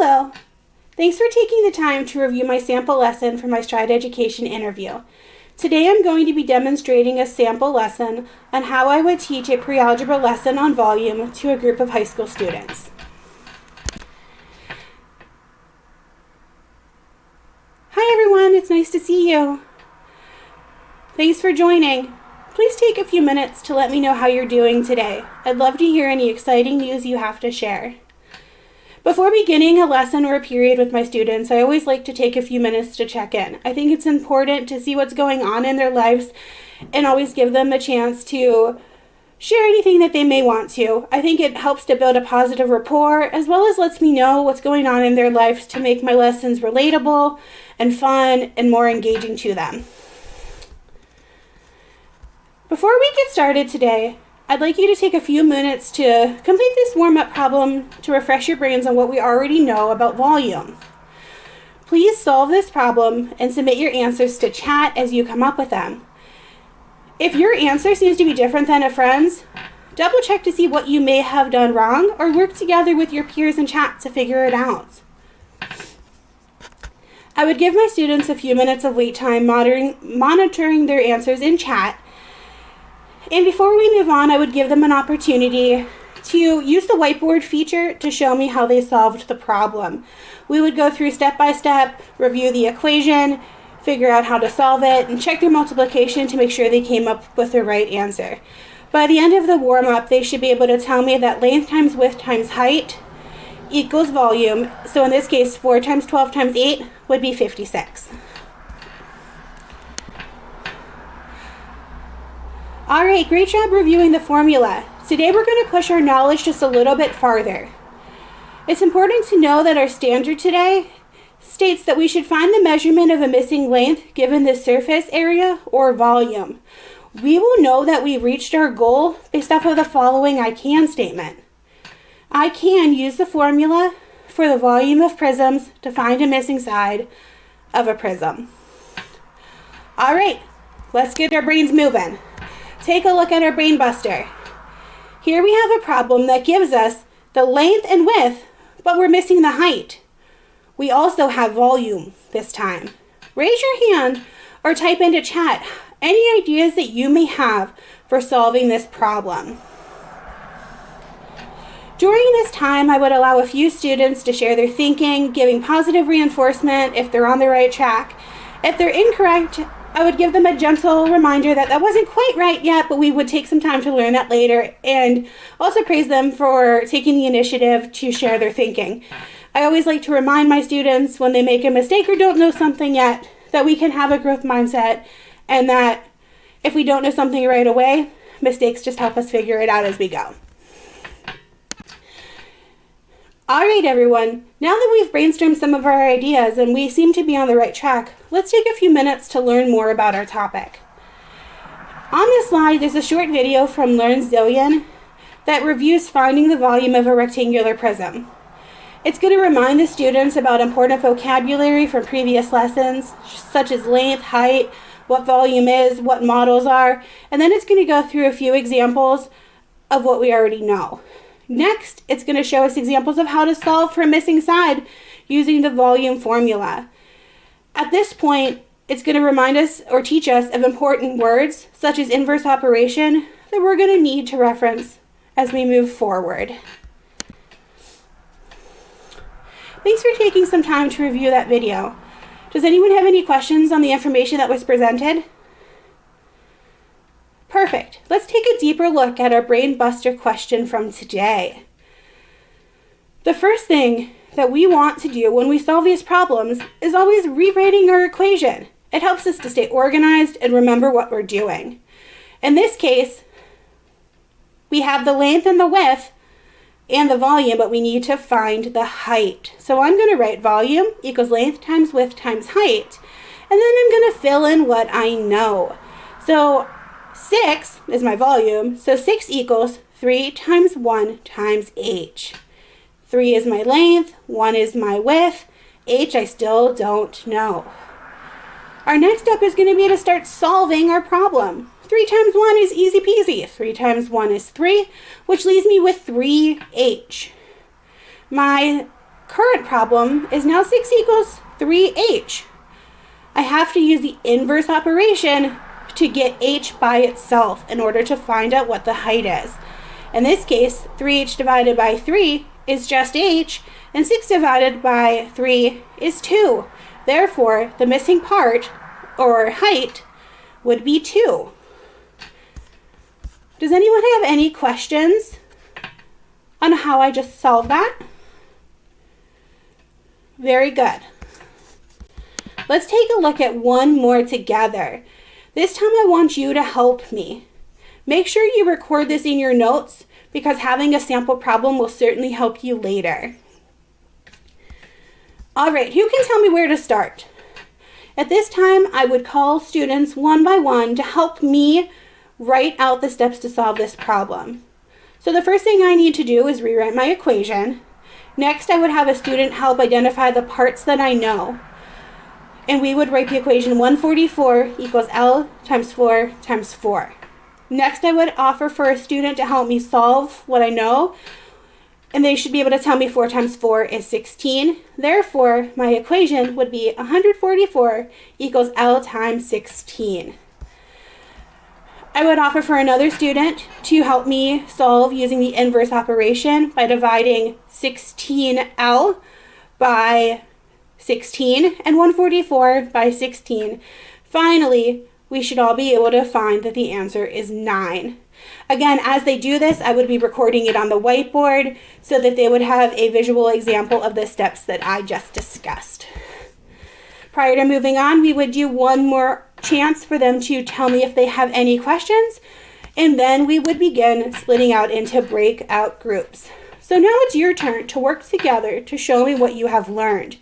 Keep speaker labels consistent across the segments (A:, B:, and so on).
A: Hello! Thanks for taking the time to review my sample lesson for my Stride Education interview. Today I'm going to be demonstrating a sample lesson on how I would teach a pre-algebra lesson on volume to a group of high school students. Hi everyone, it's nice to see you. Thanks for joining. Please take a few minutes to let me know how you're doing today. I'd love to hear any exciting news you have to share. Before beginning a lesson or a period with my students, I always like to take a few minutes to check in. I think it's important to see what's going on in their lives and always give them a chance to share anything that they may want to. I think it helps to build a positive rapport as well as lets me know what's going on in their lives to make my lessons relatable and fun and more engaging to them. Before we get started today, I'd like you to take a few minutes to complete this warm-up problem to refresh your brains on what we already know about volume. Please solve this problem and submit your answers to chat as you come up with them. If your answer seems to be different than a friend's, double check to see what you may have done wrong or work together with your peers in chat to figure it out. I would give my students a few minutes of wait time monitoring their answers in chat. And before we move on, I would give them an opportunity to use the whiteboard feature to show me how they solved the problem. We would go through step by step, review the equation, figure out how to solve it, and check their multiplication to make sure they came up with the right answer. By the end of the warm-up, they should be able to tell me that length times width times height equals volume. So in this case, 4 times 12 times 8 would be 56. All right, great job reviewing the formula. Today we're going to push our knowledge just a little bit farther. It's important to know that our standard today states that we should find the measurement of a missing length given the surface area or volume. We will know that we reached our goal based off of the following I can statement. I can use the formula for the volume of prisms to find a missing side of a prism. All right, let's get our brains moving. Take a look at our brain buster. Here we have a problem that gives us the length and width, but we're missing the height. We also have volume this time. Raise your hand or type into chat any ideas that you may have for solving this problem. During this time, I would allow a few students to share their thinking, giving positive reinforcement if they're on the right track. If they're incorrect, I would give them a gentle reminder that that wasn't quite right yet, but we would take some time to learn that later, and also praise them for taking the initiative to share their thinking. I always like to remind my students when they make a mistake or don't know something yet that we can have a growth mindset, and that if we don't know something right away, mistakes just help us figure it out as we go. All right, everyone, now that we've brainstormed some of our ideas and we seem to be on the right track, let's take a few minutes to learn more about our topic. On this slide, there's a short video from Learn Zillion that reviews finding the volume of a rectangular prism. It's going to remind the students about important vocabulary from previous lessons, such as length, height, what volume is, what models are, and then it's going to go through a few examples of what we already know. Next, it's going to show us examples of how to solve for a missing side using the volume formula. At this point, it's going to remind us or teach us of important words, such as inverse operation, that we're going to need to reference as we move forward. Thanks for taking some time to review that video. Does anyone have any questions on the information that was presented? Perfect. Let's take a deeper look at our brain buster question from today. The first thing that we want to do when we solve these problems is always rewriting our equation. It helps us to stay organized and remember what we're doing. In this case, we have the length and the width and the volume, but we need to find the height. So I'm going to write volume equals length times width times height, and then I'm going to fill in what I know. So 6 is my volume, so 6 equals 3 times 1 times h. 3 is my length, 1 is my width, h I still don't know. Our next step is going to be to start solving our problem. 3 times 1 is easy peasy. 3 times 1 is 3, which leaves me with 3h. My current problem is now 6 equals 3h. I have to use the inverse operation to get h by itself in order to find out what the height is. In this case, 3h divided by 3 is just h, and 6 divided by 3 is 2. Therefore, the missing part, or height, would be 2. Does anyone have any questions on how I just solved that? Very good. Let's take a look at one more together. This time I want you to help me. Make sure you record this in your notes because having a sample problem will certainly help you later. All right, who can tell me where to start? At this time, I would call students one by one to help me write out the steps to solve this problem. So the first thing I need to do is rewrite my equation. Next, I would have a student help identify the parts that I know. And we would write the equation 144 equals L times 4 times 4. Next, I would offer for a student to help me solve what I know, and they should be able to tell me 4 times 4 is 16. Therefore, my equation would be 144 equals L times 16. I would offer for another student to help me solve using the inverse operation by dividing 16L by 16 and 144 by 16. Finally, we should all be able to find that the answer is 9. Again, as they do this, I would be recording it on the whiteboard so that they would have a visual example of the steps that I just discussed. Prior to moving on, we would do one more chance for them to tell me if they have any questions, and then we would begin splitting out into breakout groups. So now it's your turn to work together to show me what you have learned.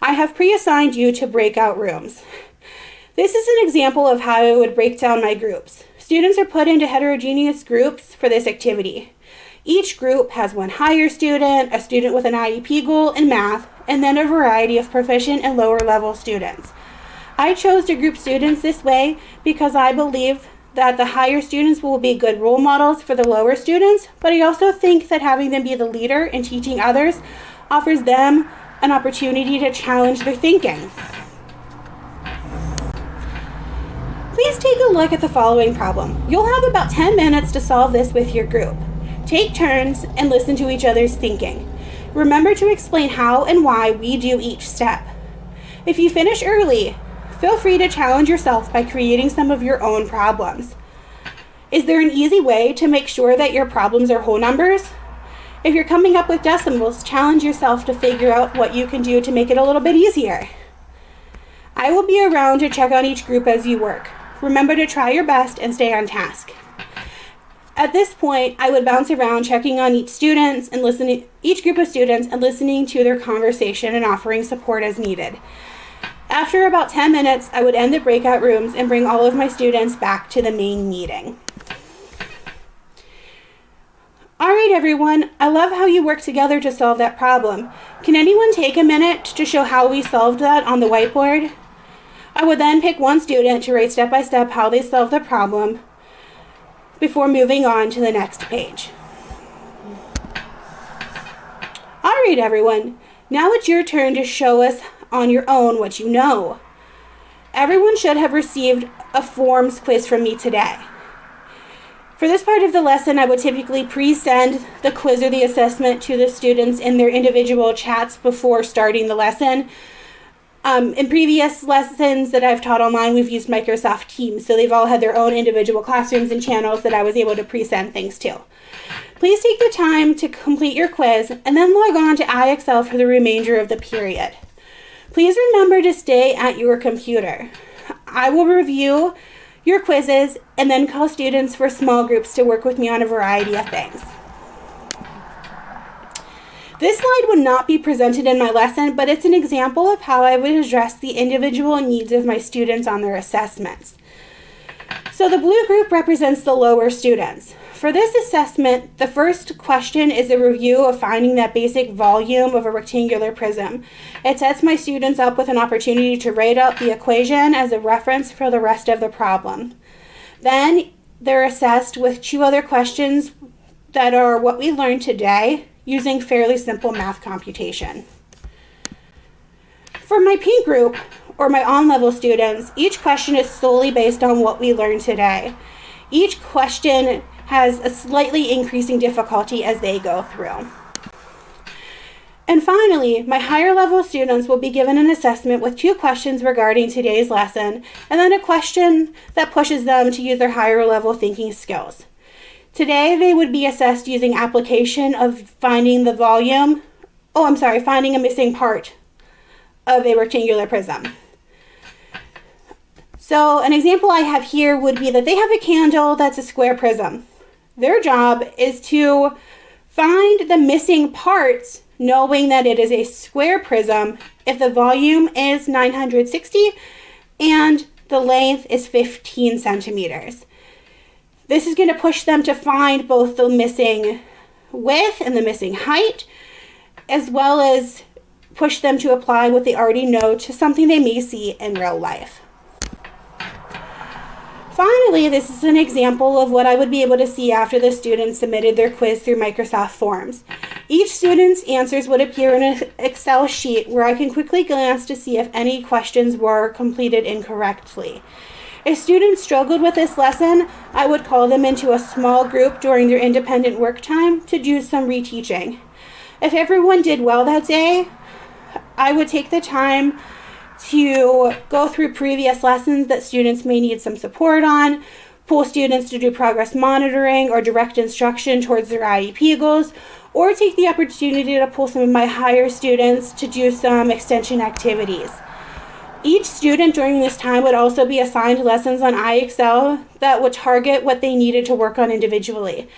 A: I have pre-assigned you to breakout rooms. This is an example of how I would break down my groups. Students are put into heterogeneous groups for this activity. Each group has one higher student, a student with an IEP goal in math, and then a variety of proficient and lower level students. I chose to group students this way because I believe that the higher students will be good role models for the lower students, but I also think that having them be the leader in teaching others offers them an opportunity to challenge their thinking. Please take a look at the following problem. You'll have about 10 minutes to solve this with your group. Take turns and listen to each other's thinking. Remember to explain how and why we do each step. If you finish early, feel free to challenge yourself by creating some of your own problems. Is there an easy way to make sure that your problems are whole numbers? If you're coming up with decimals, challenge yourself to figure out what you can do to make it a little bit easier. I will be around to check on each group as you work. Remember to try your best and stay on task. At this point, I would bounce around checking on each group of students and listening to their conversation and offering support as needed. After about 10 minutes, I would end the breakout rooms and bring all of my students back to the main meeting. All right, everyone, I love how you work together to solve that problem. Can anyone take a minute to show how we solved that on the whiteboard? I would then pick one student to write step by step how they solved the problem before moving on to the next page. All right, everyone, now it's your turn to show us on your own what you know. Everyone should have received a forms quiz from me today. For this part of the lesson, I would typically pre-send the quiz or the assessment to the students in their individual chats before starting the lesson. In previous lessons that I've taught online, we've used Microsoft Teams, so they've all had their own individual classrooms and channels that I was able to pre-send things to. Please take the time to complete your quiz and then log on to IXL for the remainder of the period. Please remember to stay at your computer. I will review your quizzes and then call students for small groups to work with me on a variety of things. This slide would not be presented in my lesson, but it's an example of how I would address the individual needs of my students on their assessments. So the blue group represents the lower students. For this assessment, the first question is a review of finding that basic volume of a rectangular prism. It sets my students up with an opportunity to write out the equation as a reference for the rest of the problem. Then they're assessed with two other questions that are what we learned today using fairly simple math computation. For my pink group, or my on-level students, each question is solely based on what we learned today. Each question has a slightly increasing difficulty as they go through. And finally, my higher level students will be given an assessment with 2 questions regarding today's lesson, and then a question that pushes them to use their higher level thinking skills. Today, they would be assessed using application of finding a missing part of a rectangular prism. So an example I have here would be that they have a candle that's a square prism. Their job is to find the missing parts, knowing that it is a square prism if the volume is 960 and the length is 15 centimeters. This is going to push them to find both the missing width and the missing height, as well as push them to apply what they already know to something they may see in real life. Finally, this is an example of what I would be able to see after the students submitted their quiz through Microsoft Forms. Each student's answers would appear in an Excel sheet where I can quickly glance to see if any questions were completed incorrectly. If students struggled with this lesson, I would call them into a small group during their independent work time to do some reteaching. If everyone did well that day, I would take the time to go through previous lessons that students may need some support on, pull students to do progress monitoring or direct instruction towards their IEP goals, or take the opportunity to pull some of my higher students to do some extension activities. Each student during this time would also be assigned lessons on iExcel that would target what they needed to work on individually.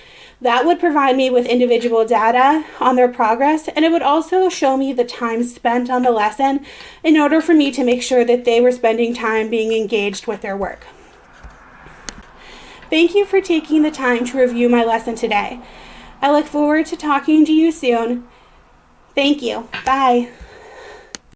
A: That would provide me with individual data on their progress, and it would also show me the time spent on the lesson in order for me to make sure that they were spending time being engaged with their work. Thank you for taking the time to review my lesson today. I look forward to talking to you soon. Thank you. Bye.